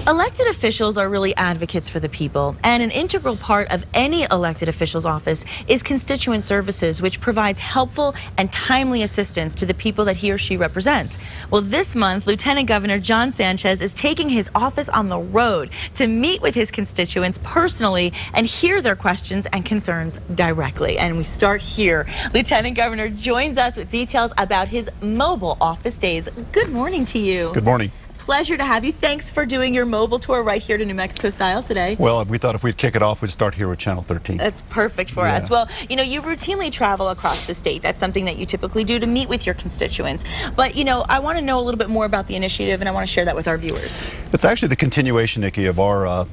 Elected officials are really advocates for the people, and an integral part of any elected official's office is constituent services, which provides helpful and timely assistance to the people that he or she represents. Well, this month, Lieutenant Governor John Sanchez is taking his office on the road to meet with his constituents personally and hear their questions and concerns directly. And we start here. Lieutenant Governor joins us with details about his mobile office days. Good morning to you. Good morning. Pleasure to have you. Thanks for doing your mobile tour right here to New Mexico style today. Well, we thought if we'd kick it off, we'd start here with Channel 13. That's perfect for us. Well, you know, you routinely travel across the state. That's something that you typically do to meet with your constituents. But, you know, I want to know a little bit more about the initiative, and I want to share that with our viewers. It's actually the continuation, Nikki, of our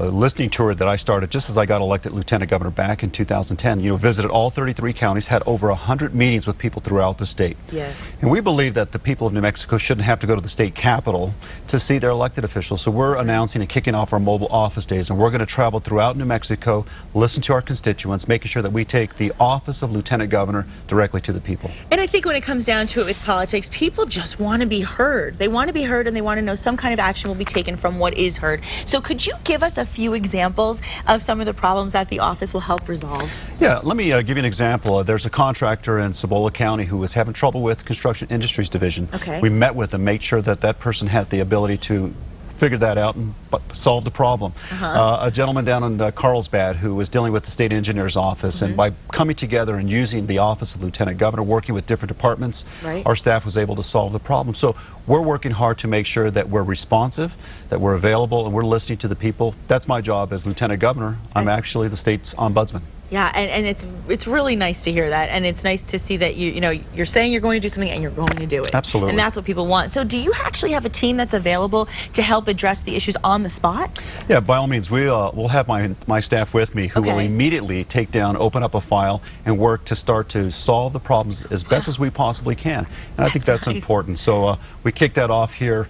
listening tour that I started just as I got elected Lieutenant Governor back in 2010. You know, visited all 33 counties, had over 100 meetings with people throughout the state. Yes. And we believe that the people of New Mexico shouldn't have to go to the state capitol to see their elected officials. So we're announcing and kicking off our mobile office days, and we're going to travel throughout New Mexico, listen to our constituents, making sure that we take the office of Lieutenant Governor directly to the people. And I think when it comes down to it with politics, people just want to be heard. They want to be heard, and they want to know some kind of action will be taken from what is heard. So could you give us a few examples of some of the problems that the office will help resolve? Yeah, let me give you an example. There's a contractor in Cibola County who was having trouble with Construction Industries Division. Okay. We met with them, made sure that that person had the ability to figure that out and solve the problem. A gentleman down in Carlsbad who was dealing with the state engineer's office, and by coming together and using the office of Lieutenant Governor, working with different departments, our staff was able to solve the problem. So we're working hard to make sure that we're responsive, that we're available, and we're listening to the people. That's my job as Lieutenant Governor. I'm actually the state's ombudsman. Yeah, and it's really nice to hear that, and it's nice to see that you know you're saying you're going to do something and you're going to do it. Absolutely. And that's what people want. So do you actually have a team that's available to help address the issues on the spot? Yeah, by all means. We'll have my staff with me who will immediately take down, open up a file, and work to start to solve the problems as best as we possibly can. And I think that's important. So we kick that off here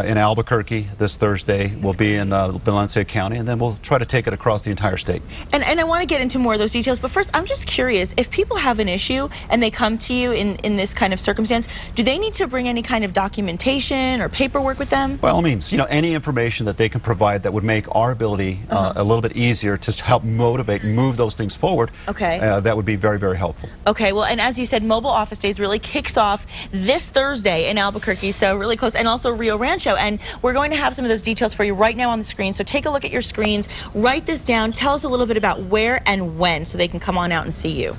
in Albuquerque this Thursday. We'll be in Valencia County, and then we'll try to take it across the entire state. And I want to get into more of those details, but first I'm just curious, if people have an issue and they come to you in this kind of circumstance, do they need to bring any kind of documentation or paperwork with them? By all means, you know, any information that they can provide that would make our ability a little bit easier to help motivate and move those things forward, that would be very, very helpful. Okay, well, and as you said, Mobile Office Days really kicks off this Thursday in Albuquerque, so really close, and also Rio Rancho. And we're going to have some of those details for you right now on the screen. So take a look at your screens, write this down, tell us a little bit about where and when so they can come on out and see you.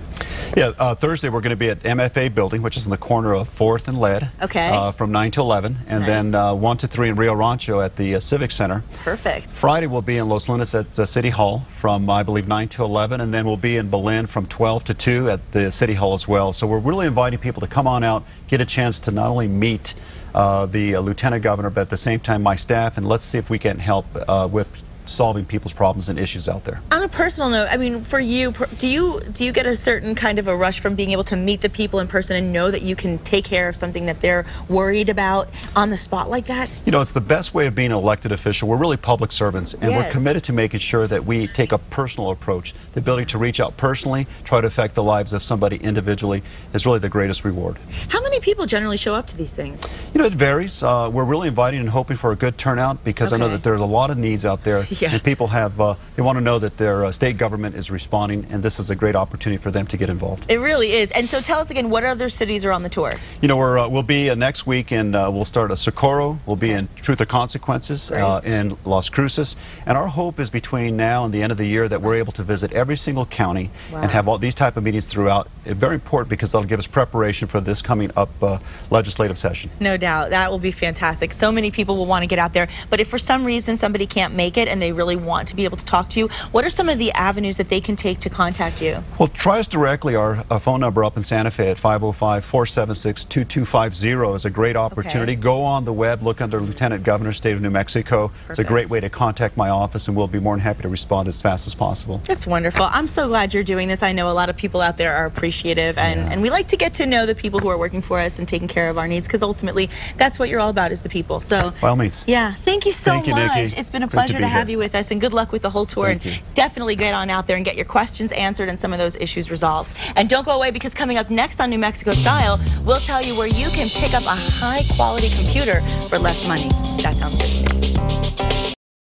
Yeah, Thursday we're going to be at MFA building, which is in the corner of 4th and Lt. Okay. From 9 to 11, and then 1 to 3 in Rio Rancho at the Civic Center. Perfect. Friday we'll be in Los Lunas at City Hall from, I believe, 9 to 11, and then we'll be in Belen from 12 to 2 at the City Hall as well. So we're really inviting people to come on out, get a chance to not only meet the Lieutenant Governor, but at the same time my staff, and let's see if we can help with solving people's problems and issues out there. On a personal note, I mean, for you, do you get a certain kind of a rush from being able to meet the people in person and know that you can take care of something that they're worried about on the spot like that? You know, it's the best way of being an elected official. We're really public servants, and we're committed to making sure that we take a personal approach. The ability to reach out personally, try to affect the lives of somebody individually is really the greatest reward. How many people generally show up to these things? You know, it varies. We're really inviting and hoping for a good turnout because I know that there's a lot of needs out there. And people have, they want to know that their state government is responding, and this is a great opportunity for them to get involved. It really is. And so tell us again, what other cities are on the tour? You know, we'll be next week, and we'll start at Socorro. We'll be in Truth or Consequences in Las Cruces. And our hope is between now and the end of the year that we're able to visit every single county and have all these type of meetings throughout. Very important because that'll give us preparation for this coming up legislative session. No doubt. That will be fantastic. So many people will want to get out there. But if for some reason somebody can't make it and they really want to be able to talk to you, what are some of the avenues that they can take to contact you? Well, try us directly. Our phone number up in Santa Fe at 505-476-2250 is a great opportunity. Go on the web, look under Lieutenant Governor, State of New Mexico. It's a great way to contact my office, and we'll be more than happy to respond as fast as possible. That's wonderful. I'm so glad you're doing this. I know a lot of people out there are appreciative, and we like to get to know the people who are working for us and taking care of our needs, because ultimately that's what you're all about, is the people. So by all means. Yeah, thank you so much. Nikki. It's been a pleasure to have you with us, and good luck with the whole tour. And definitely get on out there and get your questions answered and some of those issues resolved. And don't go away, because coming up next on New Mexico Style, we'll tell you where you can pick up a high quality computer for less money. That sounds good to me.